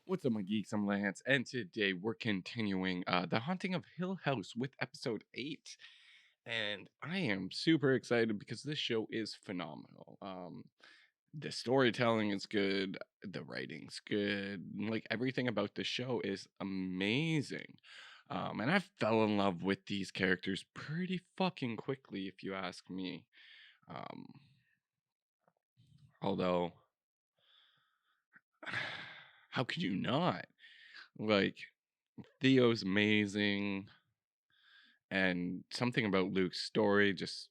What's up, my geeks? I'm Lance, and today we're continuing The Haunting of Hill House with episode 8. And I am super excited because this show is phenomenal. The storytelling is good, the writing's good, like everything about the show is amazing. And I fell in love with these characters pretty fucking quickly, if you ask me. Um, although, how could you not? Like, Theo's amazing, and something about Luke's story just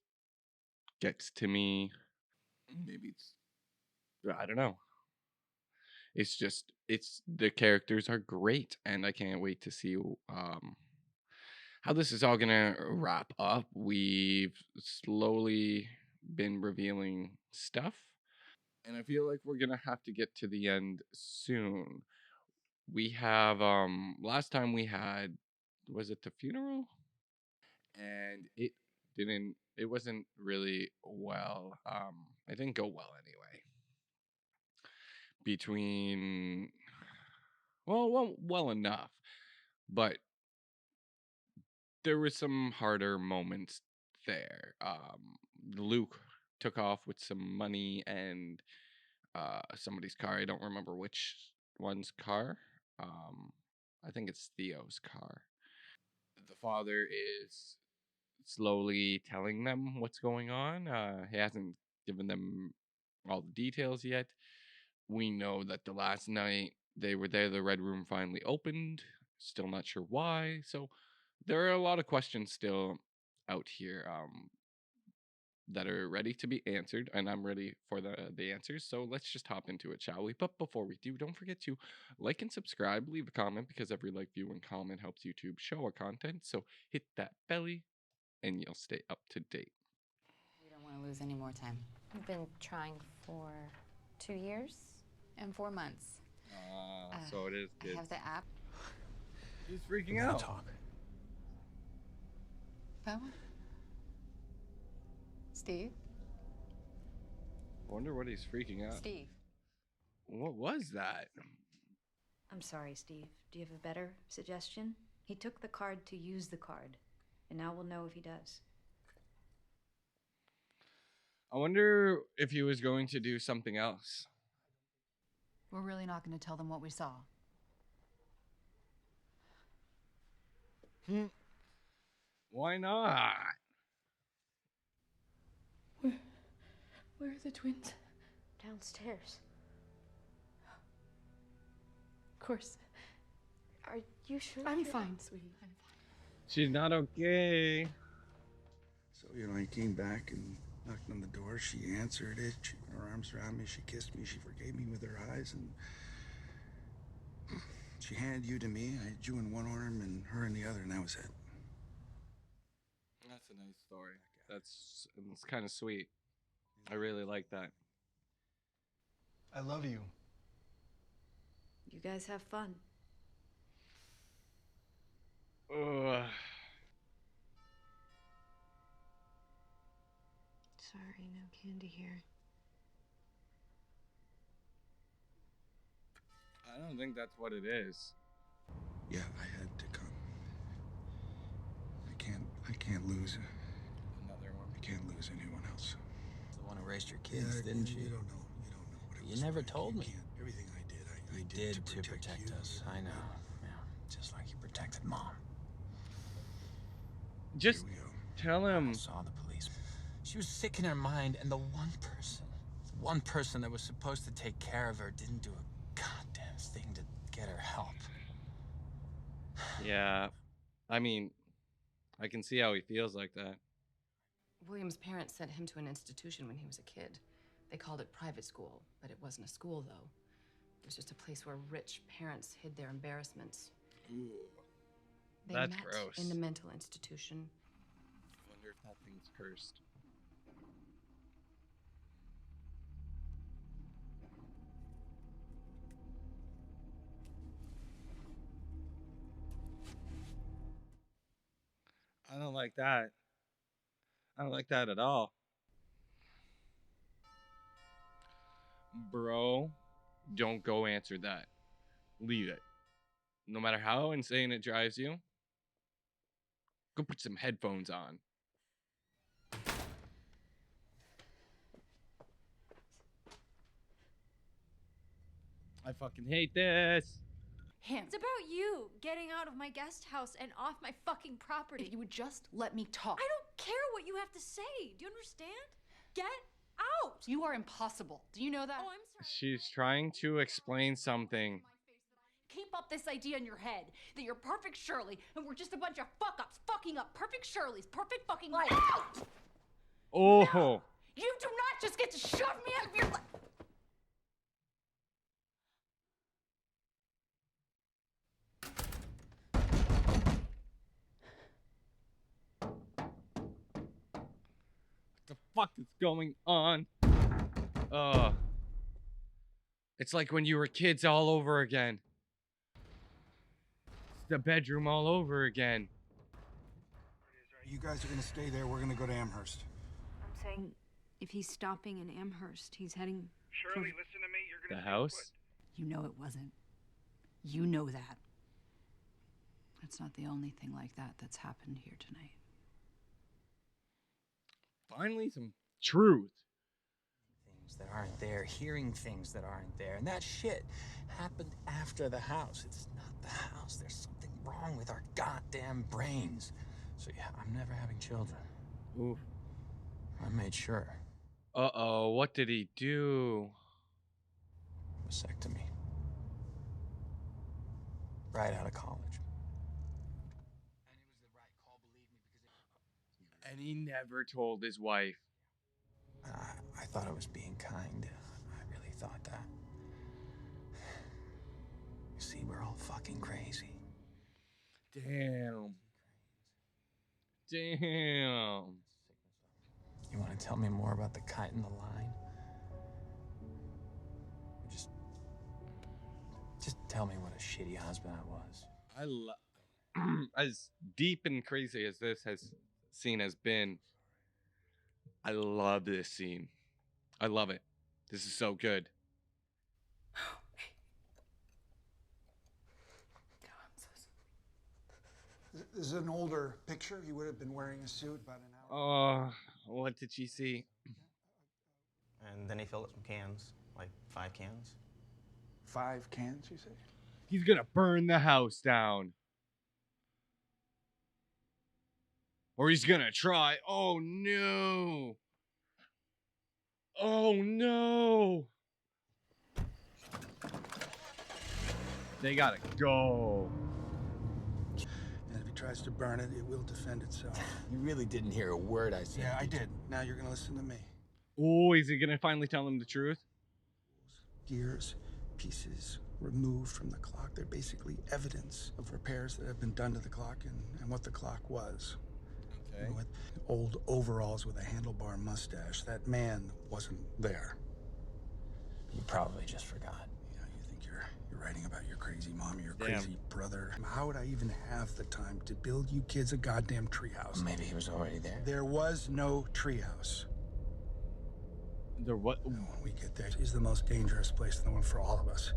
gets to me. Maybe it's, I don't know. It's just, it's the characters are great, and I can't wait to see how this is all gonna wrap up. We've slowly been revealing stuff, and I feel like we're gonna have to get to the end soon. We have last time we had, was it the funeral? And it wasn't really well. It didn't go well anyway. Between, well enough, but there were some harder moments there. Luke took off with some money and somebody's car. I don't remember which one's car. Um, I think it's Theo's car. The father is slowly telling them what's going on. He hasn't given them all the details yet. We know that the last night they were there, the Red Room finally opened. Still not sure why. So there are a lot of questions still out here that are ready to be answered, and I'm ready for the answers. So let's just hop into it, shall we? But before we do, don't forget to like and subscribe, leave a comment because every like, view, and comment helps YouTube show our content. So hit that belly, and you'll stay up to date. We don't want to lose any more time. I've been trying for 2 years. And 4 months. So it is I have the app. He's freaking out. Talk. Oh. Steve? I wonder what he's freaking out. Steve. What was that? I'm sorry, Steve. Do you have a better suggestion? He took the card to use the card, and now we'll know if he does. I wonder if he was going to do something else. We're really not going to tell them what we saw. Why not? Where are the twins? Downstairs. Of course. Are you sure? I'm fine, sweetie. I'm fine. She's not okay. So, I came back and knocked on the door. She answered it. She put her arms around me. She kissed me. She forgave me with her eyes. And she handed you to me. I had you in one arm and her in the other, and that was it. That's a nice story. It's kind of sweet. I really like that. I love you. You guys have fun. Ugh. Sorry, no candy here. I don't think that's what it is. Yeah, I had to come. I can't lose. Another one. I can't lose anyone else. The one who raised your kids, didn't she? You don't know. You don't know what it You was never like. told You me. can't. Everything I did, I You did did to protect you. us. I know. Yeah, just like you protected Mom. Just Here we go. tell him. I saw the police. She was sick in her mind, and the one person that was supposed to take care of her didn't do a goddamn thing to get her help. Yeah. I mean, I can see how he feels like that. William's parents sent him to an institution when he was a kid. They called it private school, but it wasn't a school, though. It was just a place where rich parents hid their embarrassments. Ooh. They That's met gross. in the mental institution. I wonder if that thing's cursed. I don't like that. I don't like that at all. Bro, don't go answer that. leave it. No matter how insane it drives you, go put some headphones on. I fucking hate this. Him. It's about you getting out of my guest house and off my fucking property. If you would just let me talk. I don't care what you have to say. Do you understand? Get out! You are impossible. Do you know that? Oh, I'm sorry. She's trying to explain something. Keep up this idea in your head that you're perfect Shirley and we're just a bunch of fuck-ups fucking up perfect Shirley's perfect fucking life. Oh. No! You do not just get to shove me out of your life. What the fuck is going on? It's like when you were kids all over again. It's the bedroom all over again. You guys are gonna stay there. We're gonna go to Amherst. I'm saying if he's stopping in Amherst, he's heading... Shirley, listen to me. You're gonna The stay house? put. You know it wasn't. You know that. That's not the only thing like that that's happened here tonight. Finally, some truth. Things that aren't there, hearing things that aren't there, and that shit happened after the house. It's not the house. There's something wrong with our goddamn brains. So yeah, I'm never having children. Ooh. I made sure. Uh-oh, what did he do? Vasectomy. Right out of college. And he never told his wife. I thought I was being kind. I really thought that. You see, we're all fucking crazy. Damn. Damn. You want to tell me more about the kite in the line? Or just tell me what a shitty husband I was. I love as deep and crazy as this scene has been. I love this scene. I love it. This is so good. This is an older picture. He would have been wearing a suit about an hour. Oh, what did she see? And then he filled up some cans, like 5 cans. 5 cans, you say? He's gonna burn the house down. Or he's gonna try. Oh no. Oh no. They gotta go. And if he tries to burn it, it will defend itself. You really didn't hear a word I said. Yeah, I did. Now you're gonna listen to me. Oh, is he gonna finally tell him the truth? Gears, pieces removed from the clock. They're basically evidence of repairs that have been done to the clock and what the clock was. Okay. With old overalls with a handlebar mustache. That man wasn't there. You probably just forgot. You know, you think you're writing about your crazy mom, your Damn. crazy brother. How would I even have the time to build you kids a goddamn treehouse? Maybe he was already there. There was no treehouse. The what? When we get there, it's the most dangerous place in the world for all of us.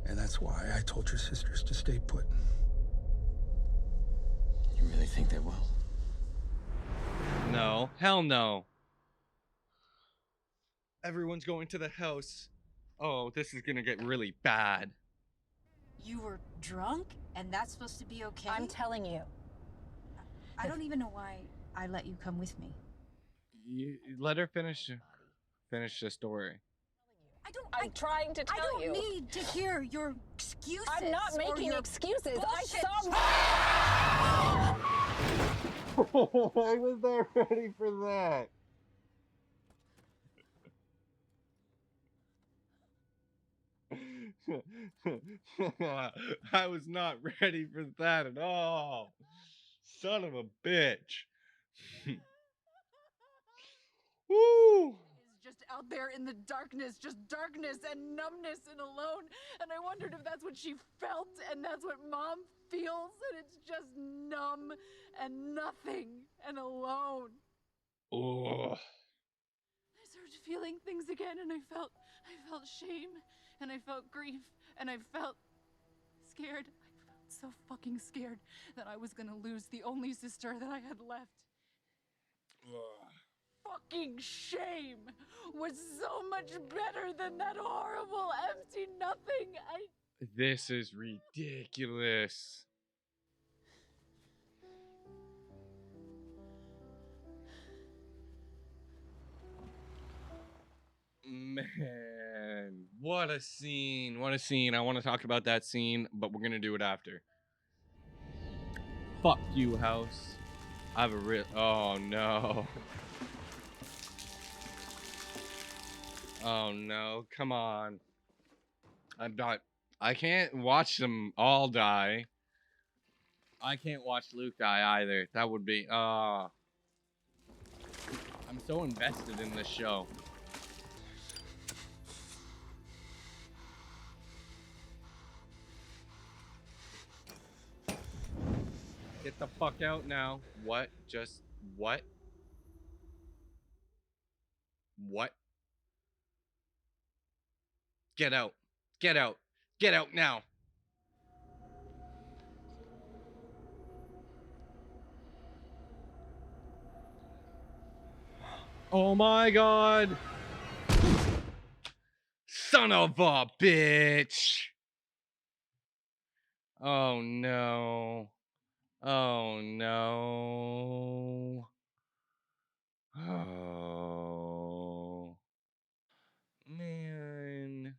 And that's why I told your sisters to stay put. You really think they will? No. Hell no. Everyone's going to the house. Oh, this is gonna get really bad. You were drunk, and that's supposed to be okay? I'm telling you. I don't even know why I let you come with me. You let her finish the story. I'm trying to tell you. I don't need to hear your excuses. I'm not making excuses. bullshit. I saw. I was not ready for that. I was not ready for that at all. Son of a bitch. Woo! Just out there in the darkness, just darkness and numbness and alone. And I wondered if that's what she felt, and that's what Mom feels, and it's just numb and nothing and alone. Oh. I started feeling things again, and I felt shame, and I felt grief, and I felt scared. I felt so fucking scared that I was gonna lose the only sister that I had left. Fucking shame was so much better than that horrible empty nothing. This is ridiculous. Man, what a scene. What a scene. I want to talk about that scene, but we're going to do it after. Fuck you, house. I have a real. Oh, no. Oh, no. Come on. I'm not. I can't watch them all die. I can't watch Luke die either. That would be. I'm so invested in this show. Get the fuck out now. What? Just what? What? Get out. Get out. Get out now. Oh my god. Son of a bitch. Oh no. Oh no. Oh. Man.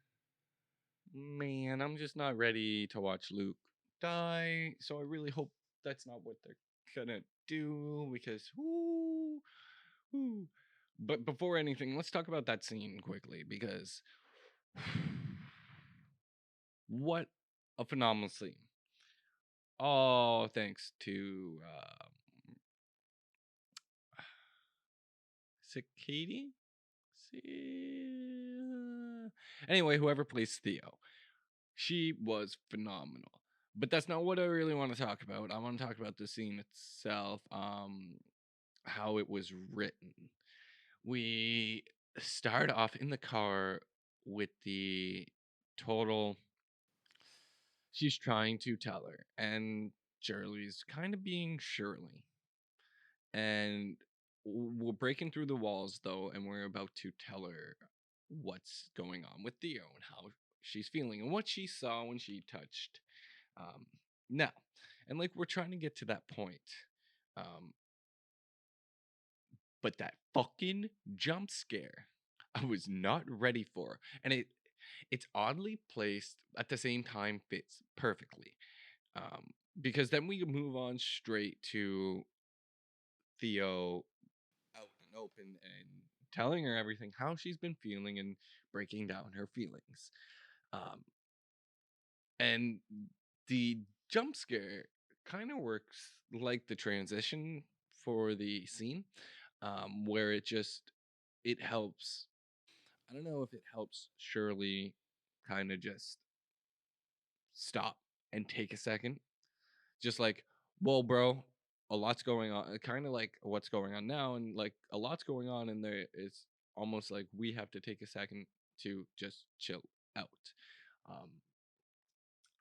Man, I'm just not ready to watch Luke die. So I really hope that's not what they're gonna do because whoo. But before anything, let's talk about that scene quickly because what a phenomenal scene. Oh, thanks to Cicady? Anyway, whoever plays Theo. She was phenomenal. But that's not what I really want to talk about. I want to talk about the scene itself, how it was written. We start off in the car with the total. She's trying to tell her, and Shirley's kind of being Shirley. And we're breaking through the walls, though, and we're about to tell her what's going on with Theo and how she's feeling and what she saw when she touched now. And like, we're trying to get to that point. But that fucking jump scare, I was not ready for. And it's oddly placed at the same time fits perfectly. Because then we move on straight to Theo out and open and telling her everything, how she's been feeling and breaking down her feelings. And the jump scare kind of works like the transition for the scene, where it helps. I don't know if it helps Shirley kind of just stop and take a second. Just like, well, bro, a lot's going on. Kind of like what's going on now, and like a lot's going on, and there is almost like we have to take a second to just chill out. Um,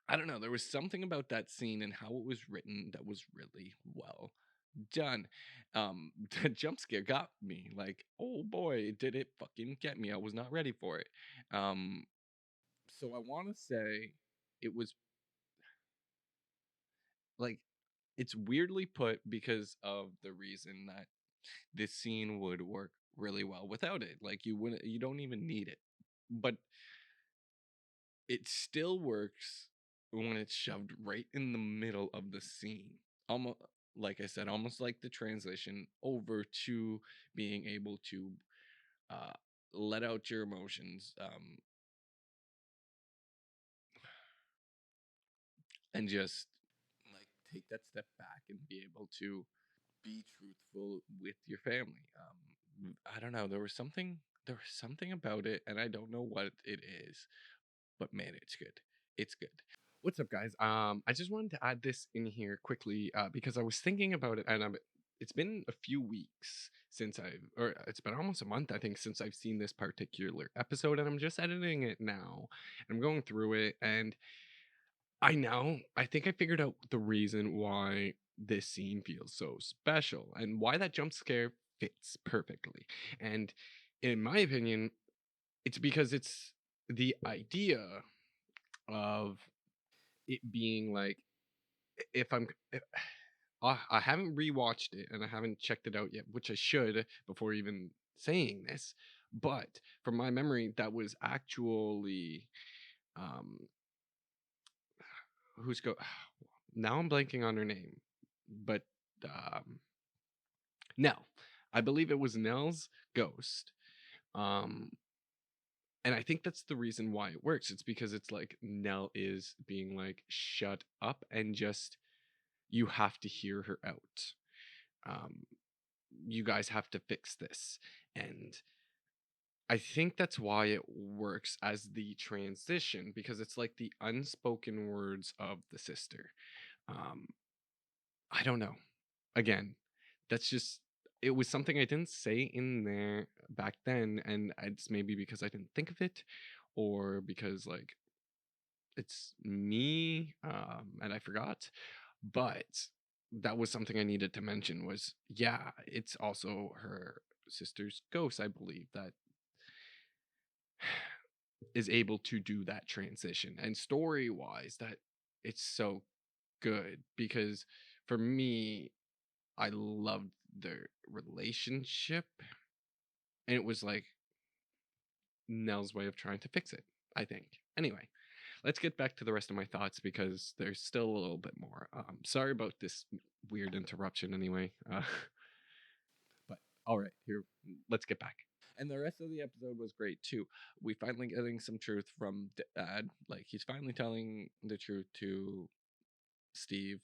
I don't know. There was something about that scene and how it was written that was really well done. The jump scare got me. Like, oh boy, did it fucking get me. I was not ready for it. Um, so I want to say it was like it's weirdly put because of the reason that this scene would work really well without it. Like you don't even need it. But it still works when it's shoved right in the middle of the scene. Almost like I said, almost like the transition over to being able to uh, let out your emotions, and just like take that step back and be able to be truthful with your family. I don't know. There was something about it, and I don't know what it is, but man, it's good. It's good. What's up, guys? I just wanted to add this in here quickly because I was thinking about it, and it's been a few weeks or it's been almost a month, I think, since I've seen this particular episode, and I'm just editing it now. I'm going through it, and I think I figured out the reason why this scene feels so special and why that jump scare fits perfectly. And in my opinion, it's because it's the idea of it being like if I'm if, I haven't rewatched it and I haven't checked it out yet, which I should before even saying this. But from my memory, that was actually um who's go now I'm blanking on her name, but um Nell. I believe it was Nell's ghost. Um and I think that's the reason why it works. It's because it's like Nell is being like shut up and just you have to hear her out. Um you guys have to fix this. And I think that's why it works as the transition because it's like the unspoken words of the sister. Um I don't know. Again, that's just it was something I didn't say in there back then, and it's maybe because I didn't think of it, or because like it's me, and I forgot. But that was something I needed to mention was yeah, it's also her sister's ghost, I believe, that is able to do that transition. And story wise, that it's so good because for me, I loved their relationship. And it was like Nell's way of trying to fix it, I think. Anyway, let's get back to the rest of my thoughts because there's still a little bit more. Sorry about this weird interruption anyway. But all right, here, let's get back. And the rest of the episode was great too. We finally getting some truth from Dad. Like he's finally telling the truth to Steve,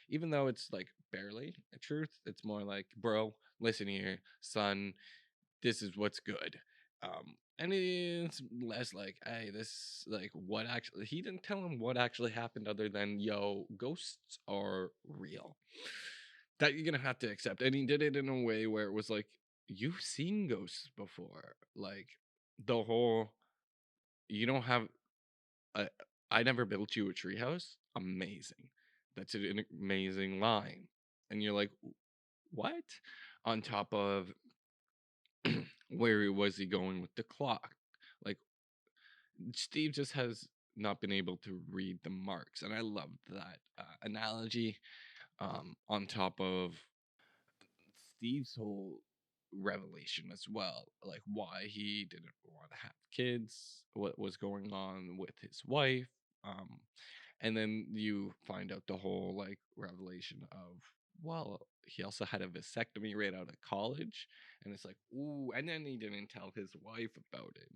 even though it's like barely a truth. It's more like, bro, listen here, son, this is what's good. And it's less like, hey, this like what actually he didn't tell him what actually happened other than yo, ghosts are real. That you're gonna have to accept. And he did it in a way where it was like, you've seen ghosts before. Like the whole you don't have a I never built you a treehouse. Amazing. That's an amazing line. And you're like, what? On top of where was he going with the clock? Like Steve just has not been able to read the marks, and I loved that analogy. On top of Steve's whole revelation as well, like why he didn't want to have kids, what was going on with his wife, um, and then you find out the whole like revelation of well, he also had a vasectomy right out of college, and it's like ooh, and then he didn't tell his wife about it,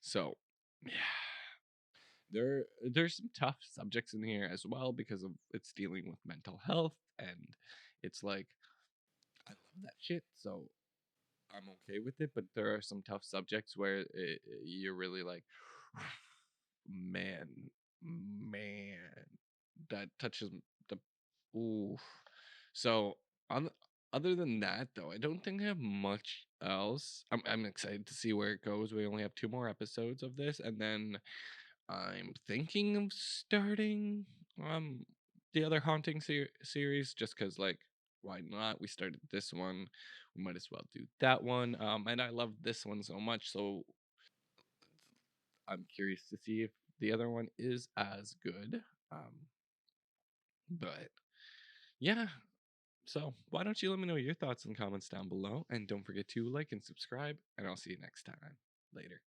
so yeah. There's some tough subjects in here as well because of it's dealing with mental health and it's like I love that shit. So I'm okay with it, but there are some tough subjects where you're really like, man, man, that touches the ooh. So on other than that, though, I don't think I have much else. I'm excited to see where it goes. We only have 2 more episodes of this, and then I'm thinking of starting the other haunting series just because like why not? We started this one, we might as well do that one. And I love this one so much, so I'm curious to see if the other one is as good. Um, but yeah, so why don't you let me know your thoughts and comments down below, and don't forget to like and subscribe, and I'll see you next time. Later.